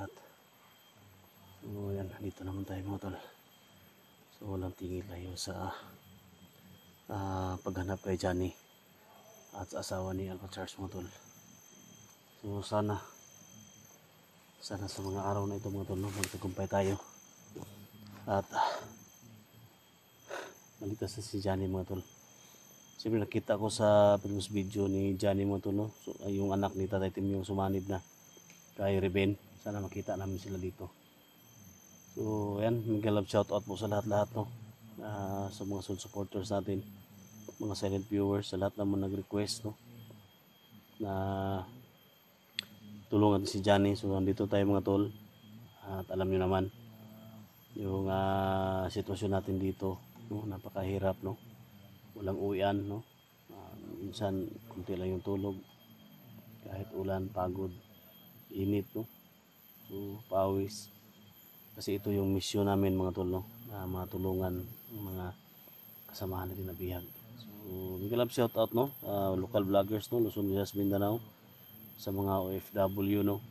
lahat. So yan, dito naman tayo mga tol. So walang tingil tayo sa paghanap kay Johnny at sa asawa ni Alpha Charles mga tol. So sana sa mga araw na ito mga tol, no, magtagumpay tayo at maligtas na si Johnny mga tol. Siyempre nakita ko sa previous video ni Johnny mga tol, no? So, yung anak ni Tatay Tim yung sumanib na kay Reben. Sana makita namin sila dito. So yan, mega love shout out po sa lahat-lahat, no? Sa mga soul supporters natin, mga silent viewers, sa lahat naman nag-request, no, na tulungan si Johnny. So nandito tayo mga tol, at alam nyo naman yung sitwasyon natin dito, no? Napakahirap, no? Walang uwian, no? Minsan kunti lang yung tulog, kahit ulan, pagod, init, no? So pawis, kasi ito yung mission namin mga tol, no? Matulungan ng mga kasamahan natin na bihag. So mega love shout out, no? Local vloggers, no? Luzon, Visayas, Mindanao, sa mga OFW, no?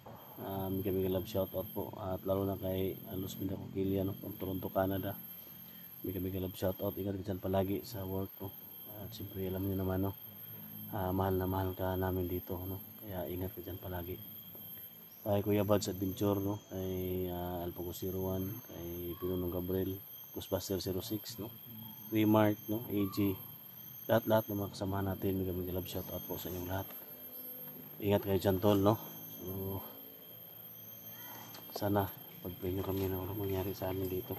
Mega love shout out po, at lalo na kay Luz Minda Coquilla, no? From Toronto, Canada. Mega love shout out. Ingat ka dyan palagi sa work, no? At siyempre alam niyo naman, no? Mahal na mahal ka namin dito, no? Kaya ingat ka dyan palagi. Kay Kuya Bads Adventure, no? Kay Alpago 01, kay Pinunong Gabriel, Ghostbuster 06, no? Remark, no? AG, lahat-lahat ng mga kasamahan natin. Mega love shout out po sa inyong lahat. Ingat kayo dyan tol, no? So sana pagpahinga kami na walang mangyari sa amin dito.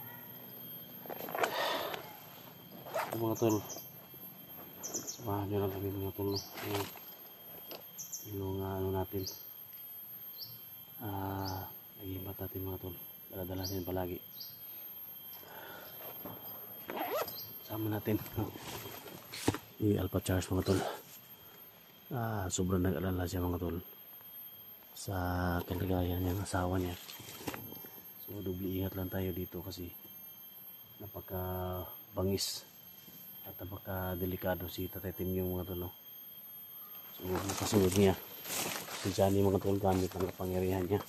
So, mga tol, samahan nyo lang kami mga tol, no? Yung ano natin, nag-iimbat natin mga tol, daladala natin palagi, sama natin, no? Si Alpha Charles mga tol, sobrang nag-alala siya mga tol sa kalagayan niya, asawa niya. So dubli ingat lang tayo dito kasi napaka bangis at napaka delikado si Tatay Tim yung mga tol, no? So nakasunod niya si Johnny mga tol gamit ang kapangyarihan niya.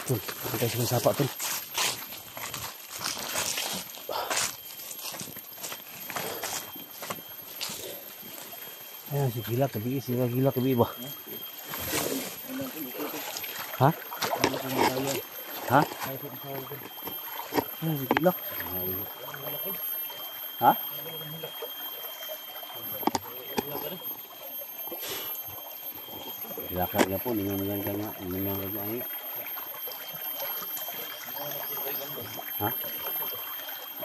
Tol, tayo sa mga sapa tol. Ayan si gila kabi, si gila kabi ba? Ha? Ha? Ayan si gila. Ha? Gila ka niya po, ningan ka nga, ningan ka nga. Ha?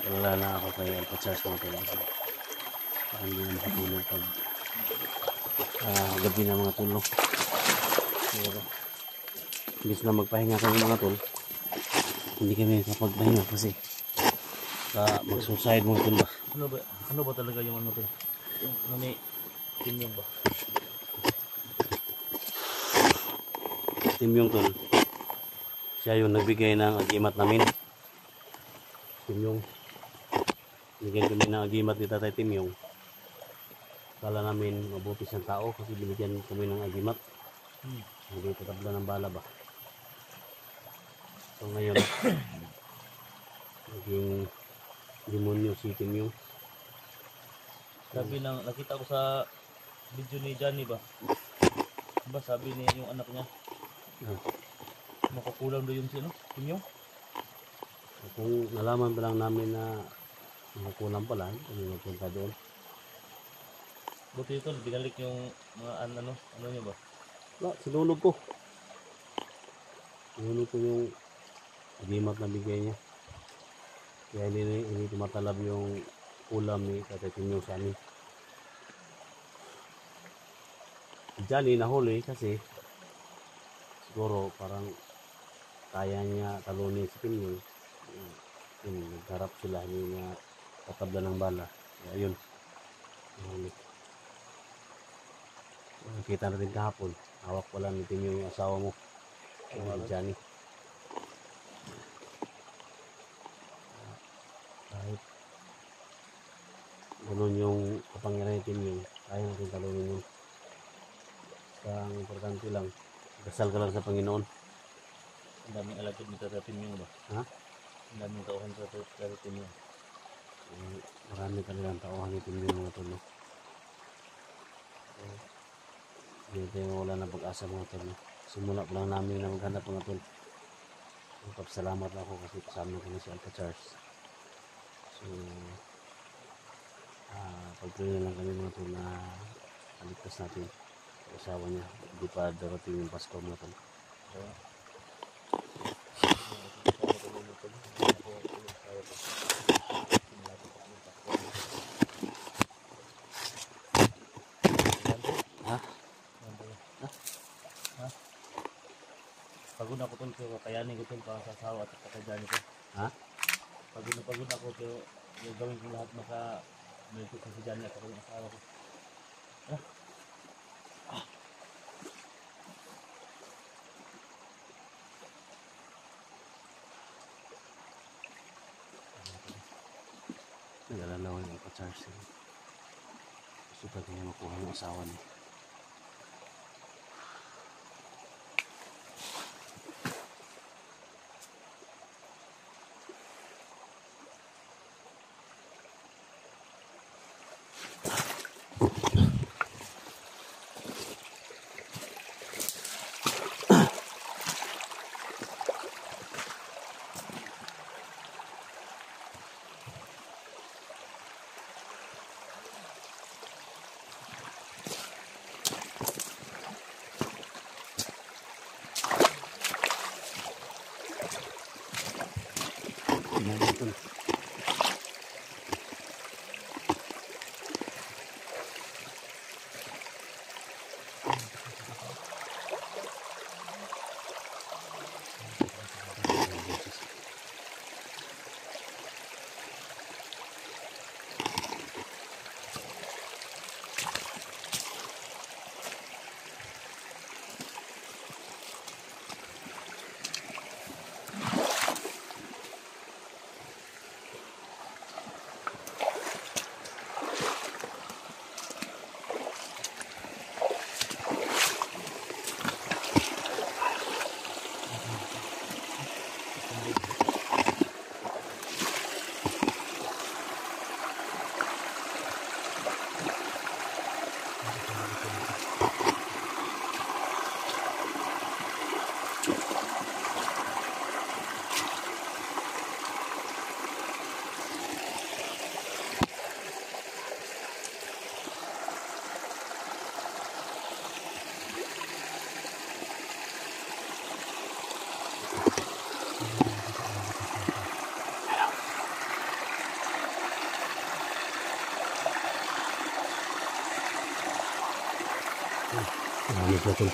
Wala na ako kay Alpha Charles mga tol. Parang hindi na makatulog pag gabi na mga tol, no? So, imbis na magpahinga kami mga tol, hindi kami kapagpahinga kasi mag-suicide mga tol ba? Ano ba talaga yung ano tol? Yung ano ni Timyong ba? Timyong tol, siya yung nagbigay ng agimat namin. Timyong, bigyan kami ng agimat ni Tatay Timyong. Kala namin mabuti siyang tao kasi binigyan kami ng agimat. Hindi tatabla ng bala ba? So ngayon naging demonyo si Timyong. Sabi ng nakita ko sa video ni Johnny ba? Diba sabi ni yung anak niya makukulang daw yung sino? Timyong? Kung nalaman pa lang namin na makukulang pala, kami magpunta doon. Buti ito, binalik yung mga ano nyo ba? Sinulog ko. Sinulog ko yung agimat na bigay niya. Kaya hindi tumatalab yung ulam ni Tatay Timyong sa amin. Johnny nahuli kasi siguro parang kaya niya talunin si Timyong. Nagharap sila, hindi niya tatabla ng bala. Kaya yun, nahuli. Nakita natin kahapon, hawak pala ni Timyong yung asawa mo, Johnny. Okay lang. Dasal ka lang sa Panginoon. Ang daming alagad nito sa Timyong ba? Ha? Ang daming tauhan sa Timyong. Marami kanilang tauhan itin yung mga tol. No? So, hindi tayo wala na pag-asa mga tol. No? Simula pa lang namin na maghanap mga tol. So, salamat ako kasi kasama ko na si Alpha Charles. So, pag-pray lang kami mga tol na aligtas natin sa asawa niya. Hindi pa darating yung Pasko mga tol. So, Ha? pagod ako tol pero kakayanin ko tol para sa asawa at kakadyan ko. Ha? Pagod ako pero gagawin ko lahat maka may ko sa dyan at ako yung asawa ko. Nag-alala ko yung Alpha Charles. Gusto pa niya makuha ng asawa niya. Yan ito. Marami po ito.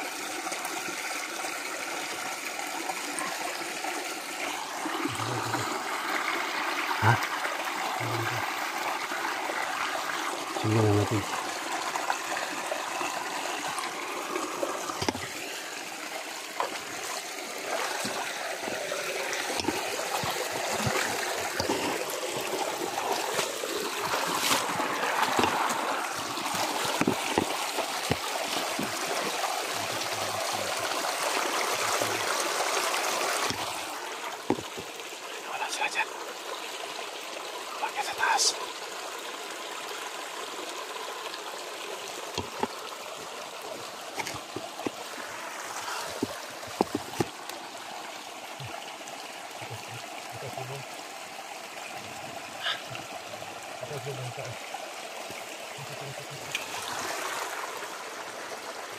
Ha? Sige lang natin. Wala sila dyan. Bakit sa taas?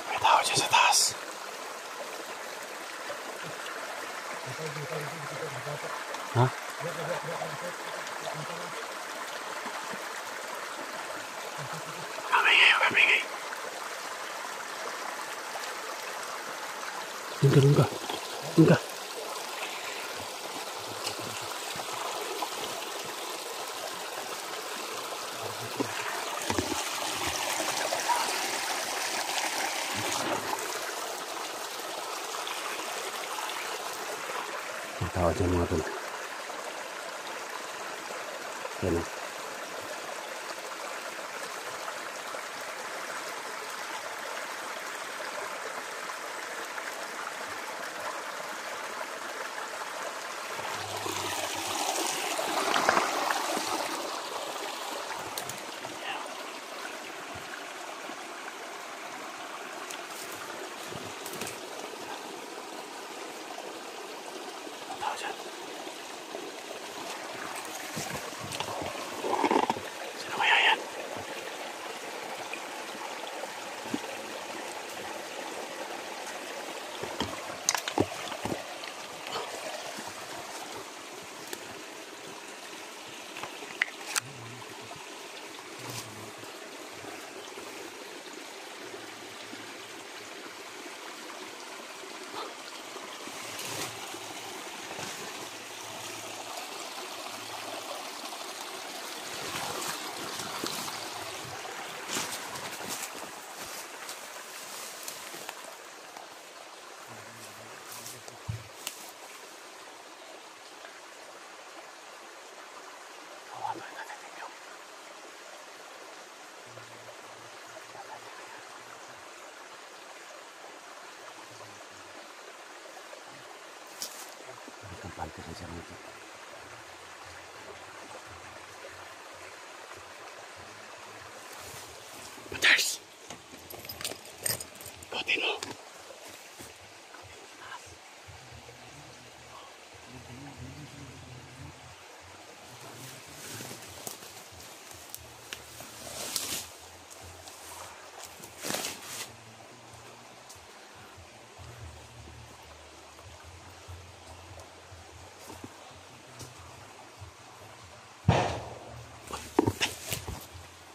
May tao dyan sa taas. Ha? Kamingay. Doon ka. May tao dyan mga tol. Yan o. dito kay Sarmito. Matars! Butin mo.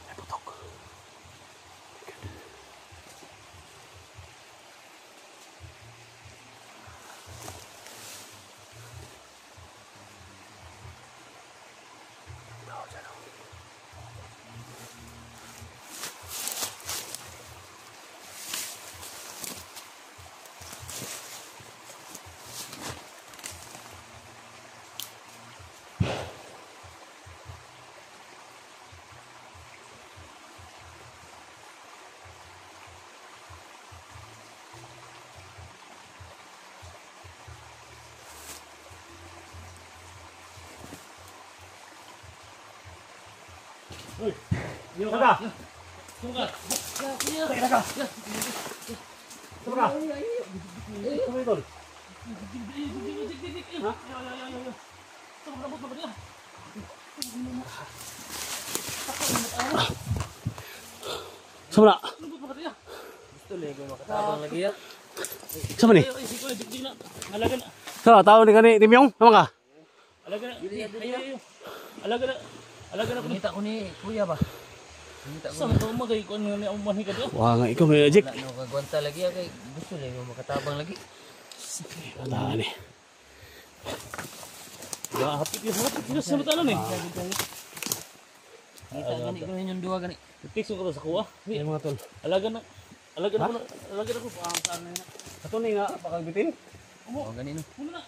May putok. Uy, Taga! Tungka. Taga! Taga! Tuloy tol. Ha? Sama na? Gusto lang ko makatabang lagi ya. Sama ni? Ay, siko digdig na. Alaga na. Sama, tao ni kani Timyong? Nama ka? Alaga na. Ay. Alaga na. Alaga na ko ni. Kita ko ni kuya ba? Kita ko. Sa to magay ko ni ang manhi ka do. Wah, nga ikaw may Jik. Wala na kagwanta lagi kay gusto lang ko makatabang lagi. Wala ni. Ya, hapit yun sa talo ni. Kita gani ko yung duwa gani. Fix ko to sa kuha. Yan mga tol. Alaga na. Alaga na ko. Alaga na ko pa ang saan na. Ato ni nga pakagbitin. Oh gani no. Muna na.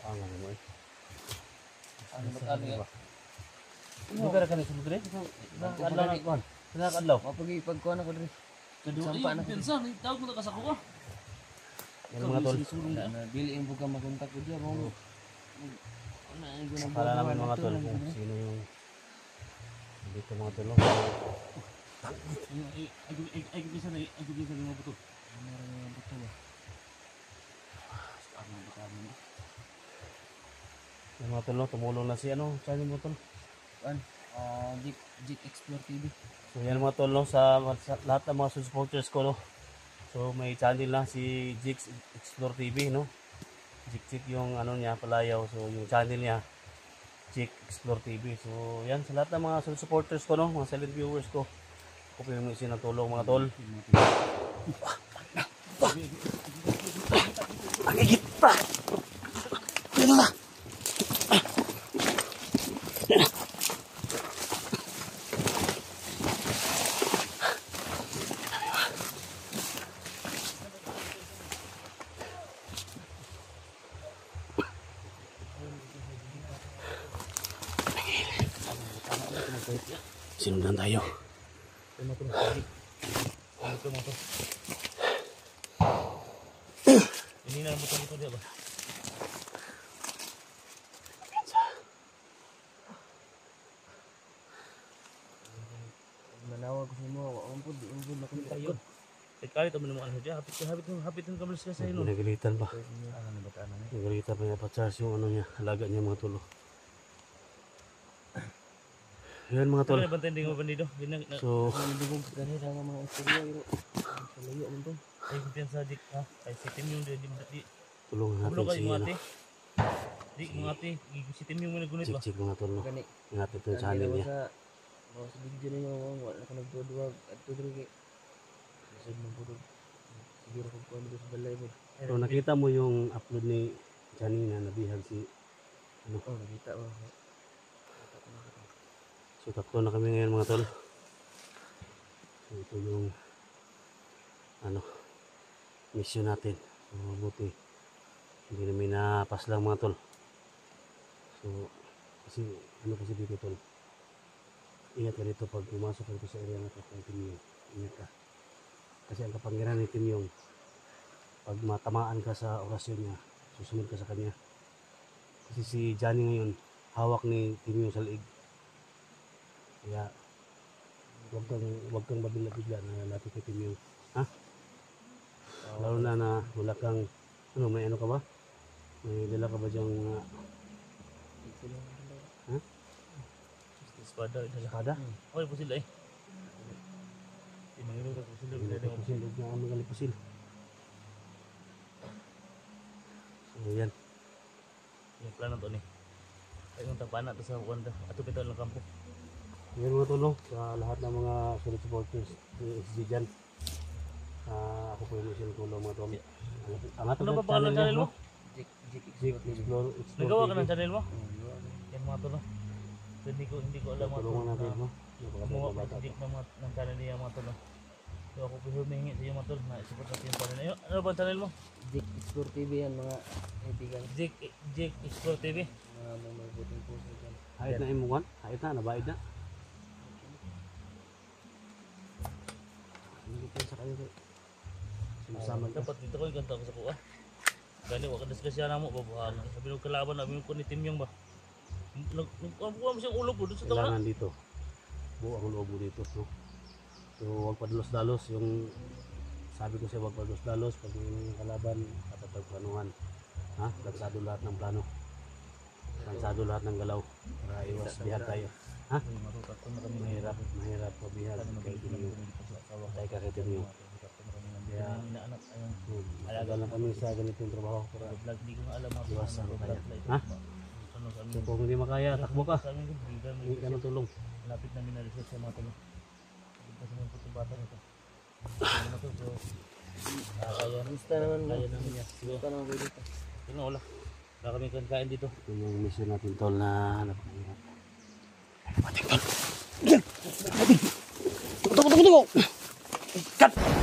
Ah, nga mo eh. Ano ba ya? Buka ka ni sa budre? Adlaw na kon. Adlaw. Mapagi pagkuan ako diri. Kadu Sampa ay na. pinsan, tawag mo ka sa kuha. Yan mga tol. Wala na dili yung buka makontak ko diya mo. Wala ay ko nang Para namin mga tol kung sino yung dito mga tol. Ay bisa na buto. Yung mga tol, tumulong na si ano, channel mo tol. Kuan. Jeep Explore TV. So yan mga tol, no, sa lahat ng mga supporters ko, no. So may channel na si Jix Explore TV, no. Jik yung ano niya, Palayaw. So yung channel niya, Jix Explore TV. So yan, sa lahat ng mga supporters ko, no, mga silent viewers ko. Ako po yung sinatulong mga tol. Agigit pa! Ano na? Sinundan tayo. Ini na buto dia ba? Manawag ko sa mo, umpod makita Ayun. Kali to mo ano dia, hapit ka malas ka sa ilo. Nagalitan pa. Ano na bataan na. Nagalitan pa niya pa-charge yung ano niya, alaga niya mga tulo. Yan mga tol. Ano bantay mo bandido? So, Ang dugong gani ra nga mga istorya iro. Layo man to. Ay kumpiyansa dik ha. Ay sitim yung di. tulungan Ulo natin kayo si mga ano. ate. Di mga ate, sitim yung nagunit ba? Chik mga tol, no. Gani. Ingat ito yung channel niya. Sa video ninyo wala ka nagduduwag at tudro kay. Isod mo pud. Siguro kung kuan dito sa balay mo. So nakita mo yung upload ni Janina na bihag si ano. Oh, nakita ko. So tatlo na kami ngayon mga tol. So ito yung ano mission natin. So mabuti hindi namin napas lang mga tol. So kasi ano kasi dito tol. Ingat ka dito pag pumasok ka dito sa area na ito kung Timyong. Ingat ka. Kasi ang kapangyarihan ni Timyong pag matamaan ka sa orasyon niya, susunod ka sa kanya. Kasi si Johnny ngayon, hawak ni Timio sa liig. Kaya, wag kang mabigla-bigla na natin kay Timio. Ha? Lalo na wala kang, ano, may ano ka ba? May dala ka ba diyang Ito lang ang dalawa. Espada dala. espada? Oy, po sila eh. Tinangilo ko sila May bila lipusil, huwag na mga lipusil. So, yan. yung plano to ni. Ay yung tapana to sa Wanda. Ato pito lang kampo. Yan mga tulong sa lahat ng mga solid supporters ni SG dyan. Ako po yung Michelle Tulong mga tol. Ang ato Ano na ba pangalan ng channel mo? Jake Jake Explore TV. Explore Nagawa ka TV. ng channel mo? Gawa na. Yan mga to no. So, hindi ko alam mga to. Tulungan natin mo. Gumawa Napakabait ko na bata si to. Jake ng channel niya mga to no. So ako po humingi sa iyo mga tol na isupport natin yung channel niyo. Ano ba channel mo? Jake Explore TV yan mga kaibigan. Jake Explore TV. Mga may buting puso dyan. Hait na imuwan. Hait na. Nabaid na. Hindi ko sa kayo. Sinasama ka. Dapat dito ko yung kanta ko sa kuha. Gani, waka diskusya na mo, babuhan. Sabi nung kalaban na, ko ni Tim Yung ba? Nagkuha mo siyang ulo po doon sa tawa. Kailangan dito. Buo ang loob mo dito. No? So huwag padalos-dalos. Yung sabi ko siya huwag padalos-dalos. Pag may kalaban, dapat pagplanuhan. Ha? Lansado lahat ng plano. Lansado lahat ng galaw. Para iwas bihag tayo. Ha? Matutat ko na kami Mahirap pabihag kay Timio. Tayo ka kay Timio. Kaya inaanak ayun. alaga lang kami sa ganitong trabaho. Para Vlog, di ko nga alam mga iwas sa kaya. Ha? Ha? Ano sa So amin? kung hindi makaya, takbo ka. Sa amin, bigyan mo Hindi ka ng tulong. lapit namin na research sa mga tanong. Kasi naman po itong bata nito. Ano na to, so, kaya Gusto naman mo. kaya namin yan. Siguro, Gusto naman ko dito. yun na, wala. Wala kami kain dito. Ito yung mission natin tol na napakahirap. Cut!